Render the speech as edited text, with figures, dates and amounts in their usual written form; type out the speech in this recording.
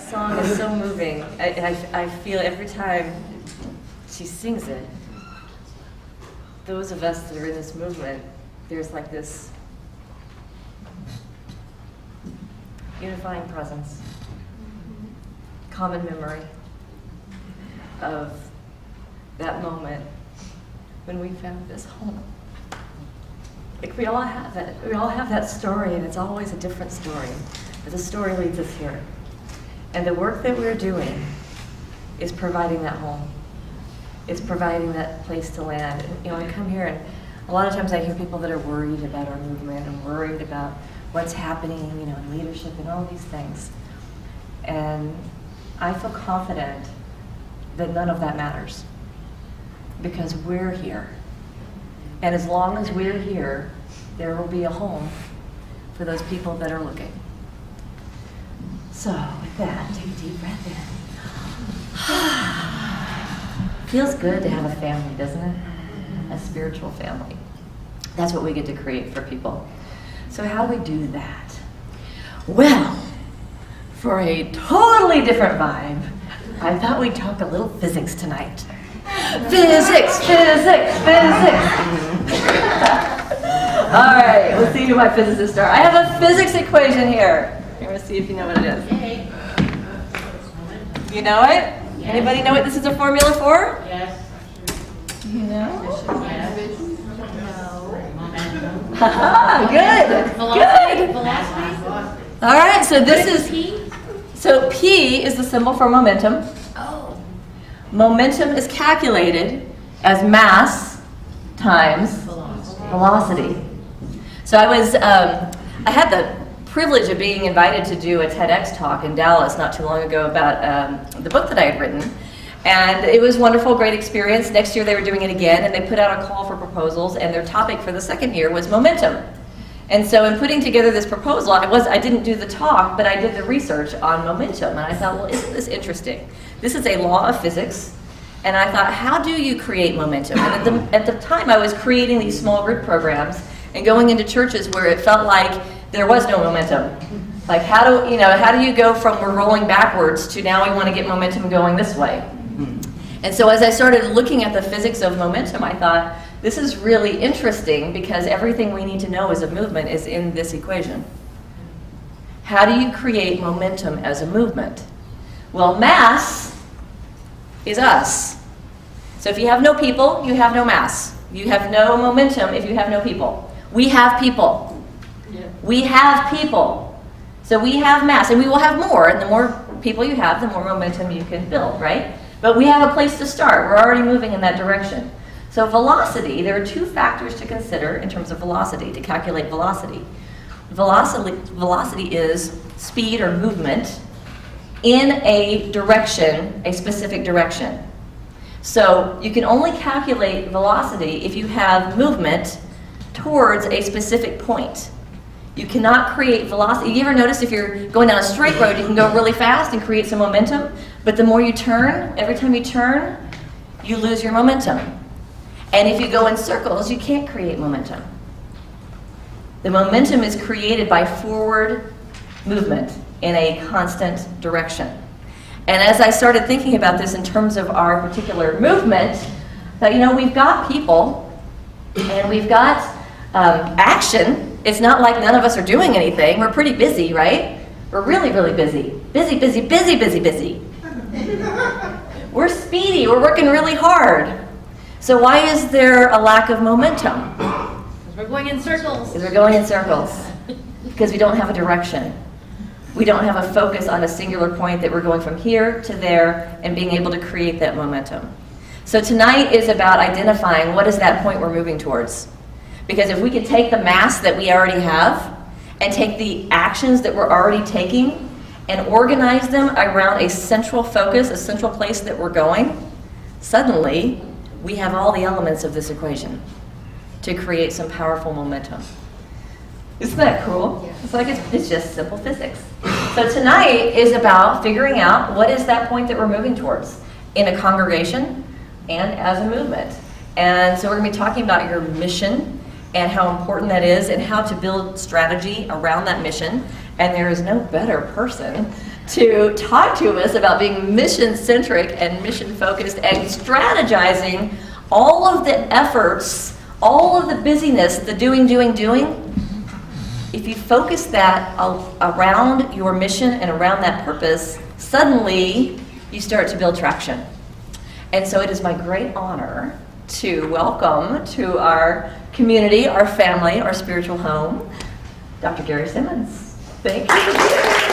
song is so moving. I feel every time she sings it, those of us that are in this movement, there's like this unifying presence, common memory of that moment when we found this home. Like we all have it. We all have that story, and it's always a different story. But the story leads us here. And the work that we're doing is providing that home. It's providing that place to land. And, I come here, and a lot of times I hear people that are worried about our movement and worried about what's happening, in leadership and all these things. And I feel confident that none of that matters because we're here. And as long as we're here, there will be a home for those people that are looking. So with that, take a deep breath in. Feels good to have a family, doesn't it? A spiritual family. That's what we get to create for people. So how do we do that? Well, for a totally different vibe, I thought we'd talk a little physics tonight. Physics! All right, let's see who my physicists are. I have a physics equation here. We're going to see if you know what it is. Hey. You know it? Yes. Anybody know what this is a formula for? Yes. You know? Yes. No. Haha, good. Velocity. Good. Velocity. All right, so this is P. so P is the symbol for momentum. Oh. Momentum is calculated as mass times velocity. So I had the privilege of being invited to do a TEDx talk in Dallas not too long ago about the book that I had written. And it was wonderful, great experience. Next year they were doing it again, and they put out a call for proposals, and their topic for the second year was momentum. And so in putting together this proposal, I didn't do the talk, but I did the research on momentum. And I thought, well, isn't this interesting? This is a law of physics. And I thought, how do you create momentum? And at the time, I was creating these small group programs and going into churches where it felt like there was no momentum. Like, how do you go from we're rolling backwards to now we want to get momentum going this way? And so as I started looking at the physics of momentum, I thought, this is really interesting because everything we need to know as a movement is in this equation. How do you create momentum as a movement? Well, mass is us. So if you have no people, you have no mass. You have no momentum if you have no people. We have people. Yeah. We have people. So we have mass, and we will have more. And the more people you have, the more momentum you can build, right? But we have a place to start. We're already moving in that direction. So velocity, there are two factors to consider in terms of velocity, to calculate velocity. Velocity is speed or movement in a direction, a specific direction. So you can only calculate velocity if you have movement towards a specific point. You cannot create velocity. You ever notice if you're going down a straight road, you can go really fast and create some momentum, but the more you turn, every time you turn, you lose your momentum. And if you go in circles, you can't create momentum. The momentum is created by forward movement in a constant direction. And as I started thinking about this in terms of our particular movement, that we've got people and we've got action. It's not like none of us are doing anything. We're pretty busy, right? We're really, really busy. Busy. We're speedy. We're working really hard. So why is there a lack of momentum? We're going in circles. Because we're going in circles. Because we don't have a direction. We don't have a focus on a singular point that we're going from here to there and being able to create that momentum. So tonight is about identifying what is that point we're moving towards. Because if we could take the mass that we already have and take the actions that we're already taking and organize them around a central focus, a central place that we're going, suddenly we have all the elements of this equation to create some powerful momentum. Isn't that cool? Yeah. It's like it's just simple physics. So tonight is about figuring out what is that point that we're moving towards in a congregation and as a movement. And so we're going to be talking about your mission and how important that is and how to build strategy around that mission. And there is no better person to talk to us about being mission-centric and mission-focused and strategizing all of the efforts, all of the busyness, the doing. If you focus that around your mission and around that purpose, suddenly you start to build traction. And so it is my great honor to welcome to our community, our family, our spiritual home, Dr. Gary Simmons. Thank you for being here.